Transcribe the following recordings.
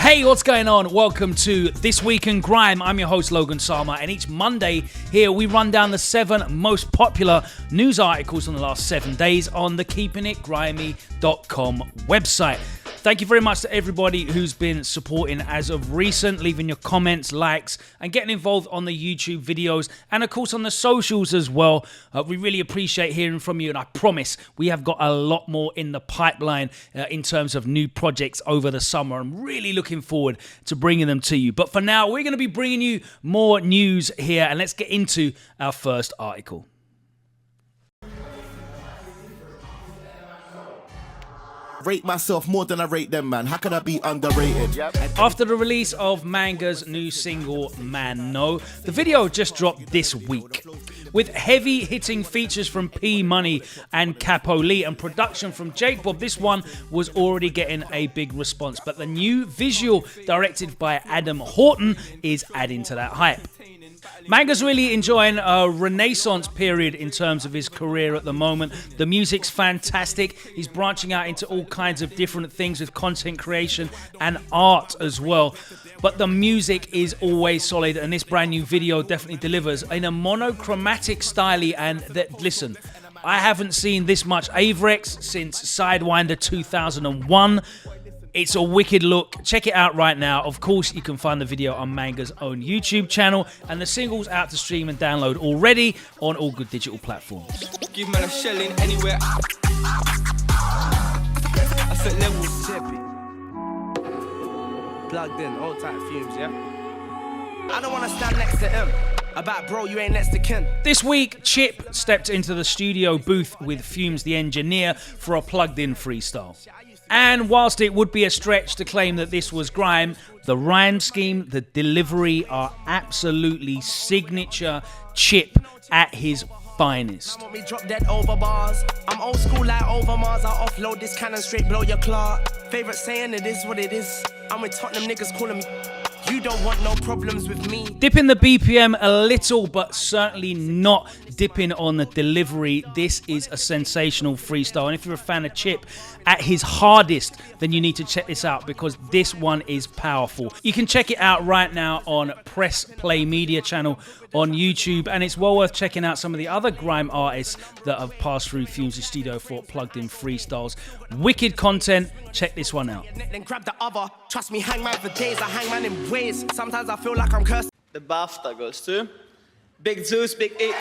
Hey, what's going on? Welcome to This Week in Grime. I'm your host, Logan Salma, and each Monday here we run down the 7 most popular news articles in the last 7 days on the keepingitgrimy.com website. Thank you very much to everybody who's been supporting as of recent, leaving your comments, likes, and getting involved on the YouTube videos, and of course on the socials as well. We really appreciate hearing from you, and I promise we have got a lot more in the pipeline in terms of new projects over the summer. I'm really looking forward to bringing them to you. But for now, we're going to be bringing you more news here, and let's get into our first article. Rate myself more than I rate them, man. How can I be underrated? After the release of Manga's new single, Man No, the video just dropped this week. With heavy hitting features from P Money and Capo Lee and production from Jake Bob, this one was already getting a big response. But the new visual, directed by Adam Horton, is adding to that hype. Manga's really enjoying a renaissance period in terms of his career at the moment. The music's fantastic. He's branching out into all kinds of different things with content creation and art as well. But the music is always solid, and this brand new video definitely delivers in a monochromatic style. And listen, I haven't seen this much Averex since Sidewinder 2001. It's a wicked look. Check it out right now. Of course, you can find the video on Manga's own YouTube channel, and the single's out to stream and download already on all good digital platforms. Give man a shelling anywhere. I said level tippy. Plugged in, all tight fumes, yeah? I don't want to stand next to him. About bro, you ain't next to kin. This week, Chip stepped into the studio booth with Fumez the engineer for a plugged-in freestyle. And whilst it would be a stretch to claim that this was grime, the rhyme scheme, the delivery are absolutely signature Chip at his finest. Me drop dead over bars. I'm old school like over Mars. I offload this cannon straight blow your claw. Favorite saying, it is what it is. I'm with Tottenham niggas calling me. You don't want no problems with me. Dipping the BPM a little, but certainly not dipping on the delivery. This is a sensational freestyle. And if you're a fan of Chip at his hardest, then you need to check this out because this one is powerful. You can check it out right now on Press Play Media channel on YouTube. And it's well worth checking out some of the other grime artists that have passed through Fumez' studio for plugged-in freestyles. Wicked content. Check this one out. Then grab the other. Trust me, hang man for days. I hang man in ways. Sometimes I feel like I'm cursed. The Bafta goes to Big Zeus, Big Eight.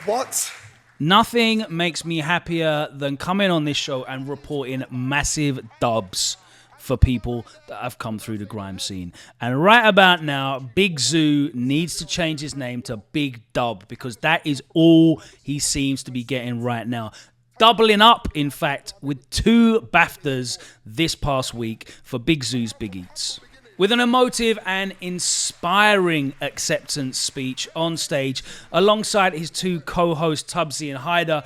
What? Nothing makes me happier than coming on this show and reporting massive dubs for people that have come through the grime scene. And right about now, Big Zoo needs to change his name to Big Dub because that is all he seems to be getting right now. Doubling up, in fact, with 2 BAFTAs this past week for Big Zoo's Big Eats. With an emotive and inspiring acceptance speech on stage, alongside his 2 co-hosts Tubbsy and Hyder,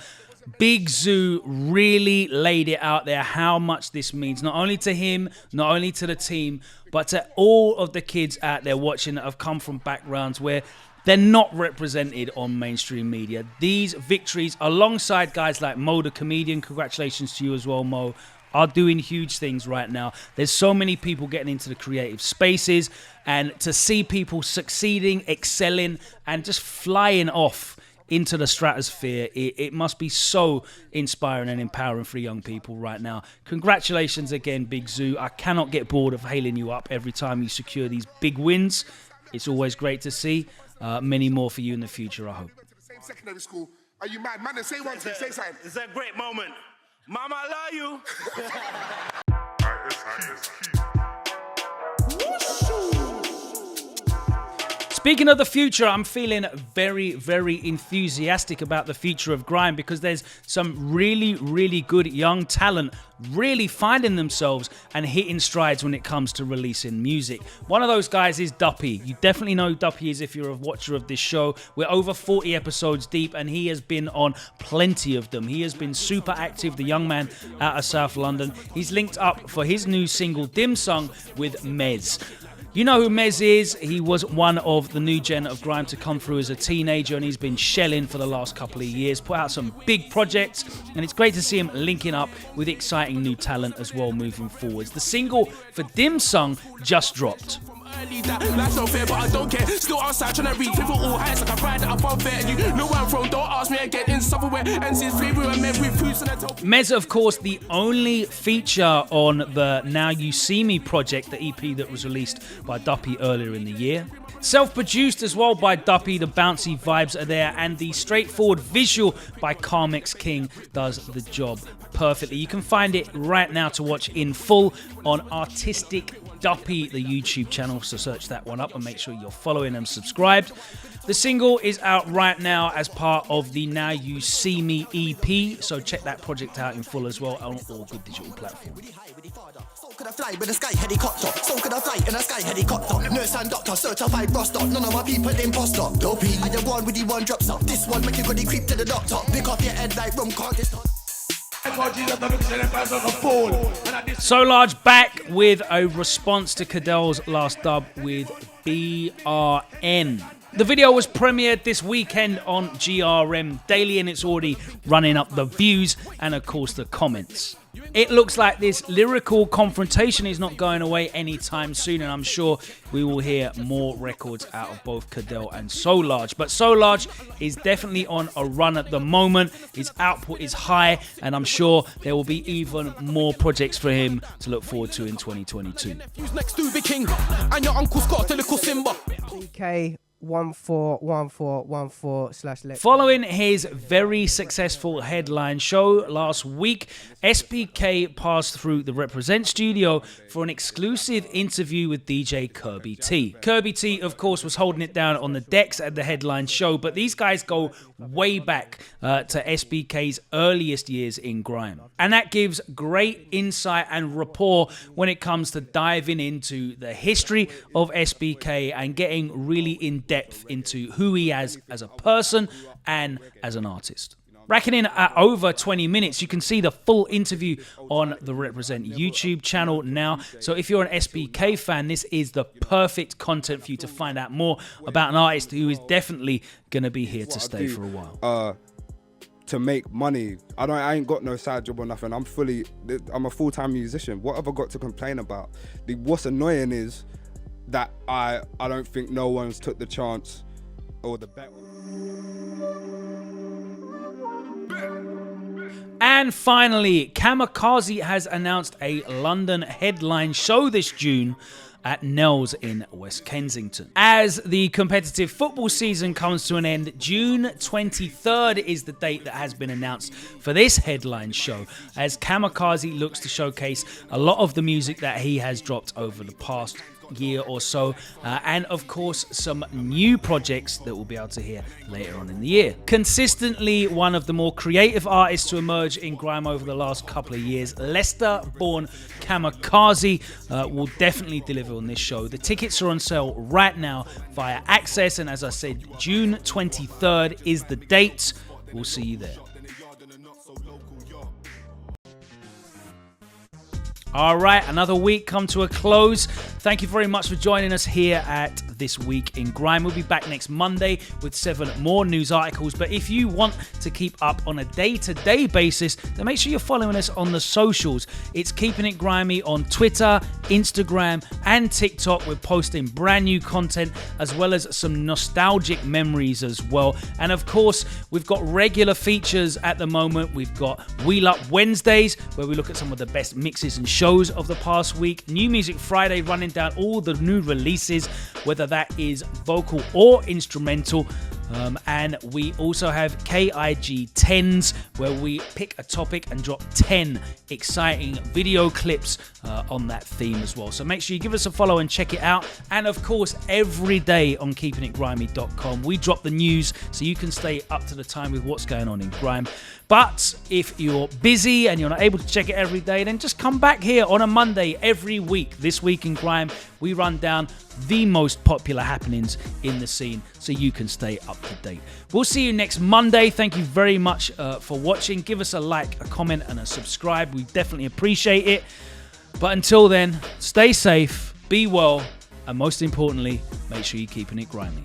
Big Zoo really laid it out there how much this means, not only to him, not only to the team, but to all of the kids out there watching that have come from backgrounds where they're not represented on mainstream media. These victories, alongside guys like Mo the comedian, congratulations to you as well, Mo, are doing huge things right now. There's so many people getting into the creative spaces, and to see people succeeding, excelling, and just flying off into the stratosphere, it must be so inspiring and empowering for young people right now. Congratulations again, Big Zoo. I cannot get bored of hailing you up every time you secure these big wins. It's always great to see. Many more for you in the future, I hope. Same secondary school. Are you mad? Man, say one thing, say something. It's a great moment. Mama, I love you. Speaking of the future, I'm feeling very, very enthusiastic about the future of grime because there's some really, really good young talent really finding themselves and hitting strides when it comes to releasing music. One of those guys is Duppy. You definitely know who Duppy is if you're a watcher of this show. We're over 40 episodes deep and he has been on plenty of them. He has been super active, the young man out of South London. He's linked up for his new single Dim Sung with Mez. You know who Mez is. He was one of the new gen of grime to come through as a teenager, and he's been shelling for the last couple of years, put out some big projects, and it's great to see him linking up with exciting new talent as well moving forwards. The single for Dim Sung just dropped. Life's not fair, but I don't care. Still outside trying to reach people all heights like I ride that up on fair. And you know where I'm from, don't ask me again. In somewhere and since flavor and men with foods and I tell Mez, of course, the only feature on the Now You See Me project, the EP that was released by Duppy earlier in the year. Self-produced as well by Duppy, the bouncy vibes are there, and the straightforward visual by Carmex King does the job perfectly. You can find it right now to watch in full on Artistic Duppy, the YouTube channel, so search that one up and make sure you're following and subscribed. The single is out right now as part of the Now You See Me EP, so check that project out in full as well on all good digital platforms. So could I fly with a sky helicopter? So could I fly in a sky helicopter? Nurse and doctor, certified roster. None of my people imposter. Dopey, the one with the one drops up. This one make you go the creep to the doctor. Pick up your head like rum card. So Large back with a response to Cadell's last dub with B.R.N. The video was premiered this weekend on GRM Daily, and it's already running up the views and of course the comments. It looks like this lyrical confrontation is not going away anytime soon, and I'm sure we will hear more records out of both Cadell and So Large. But So Large is definitely on a run at the moment. His output is high, and I'm sure there will be even more projects for him to look forward to in 2022. Who's next to the king? And your uncle's got a little Simba. DK 141414/. Following his very successful headline show last week, SPK passed through the Reprezent studio for an exclusive interview with DJ Kirby T. Kirby T, of course, was holding it down on the decks at the headline show, but these guys go way back to SPK's earliest years in grime. And that gives great insight and rapport when it comes to diving into the history of SPK and getting really in depth into who he is as a person and as an artist. Racking in at over 20 minutes, you can see the full interview on the Reprezent YouTube channel now. So if you're an SPK fan, this is the perfect content for you to find out more about an artist who is definitely going to be here to stay for a while. To make money, I ain't got no side job or nothing. I'm a full-time musician. What have I got to complain about? What's annoying is that I don't think no one's took the chance or the bet. And finally, Kamakaze has announced a London headline show this June at Nell's in West Kensington. As the competitive football season comes to an end, June 23rd is the date that has been announced for this headline show, as Kamakaze looks to showcase a lot of the music that he has dropped over the past year or so, and of course some new projects that we'll be able to hear later on in the year. Consistently one of the more creative artists to emerge in grime over the last couple of years, Leicester-born Kamakaze will definitely deliver on this show. The tickets are on sale right now via Access, and as I said, June 23rd is the date. We'll see you there. All right, another week come to a close. Thank you very much for joining us here at This Week in Grime. We'll be back next Monday with 7 more news articles. But if you want to keep up on a day-to-day basis, then make sure you're following us on the socials. It's Keeping It Grimy on Twitter, Instagram, and TikTok. We're posting brand new content as well as some nostalgic memories as well. And of course, we've got regular features at the moment. We've got Wheel Up Wednesdays, where we look at some of the best mixes and shows of the past week. New Music Friday, running down all the new releases, whether that is vocal or instrumental. And we also have KIG 10s, where we pick a topic and drop 10 exciting video clips on that theme as well. So make sure you give us a follow and check it out. And of course, every day on keepingitgrimy.com, we drop the news so you can stay up to the time with what's going on in grime. But if you're busy and you're not able to check it every day, then just come back here on a Monday every week. This Week in Grime, we run down the most popular happenings in the scene so you can stay up to date. We'll see you next Monday. Thank you very much for watching. Give us a like, a comment, and a subscribe. We definitely appreciate it. But until then, stay safe, be well, And most importantly, make sure you're keeping it grimy.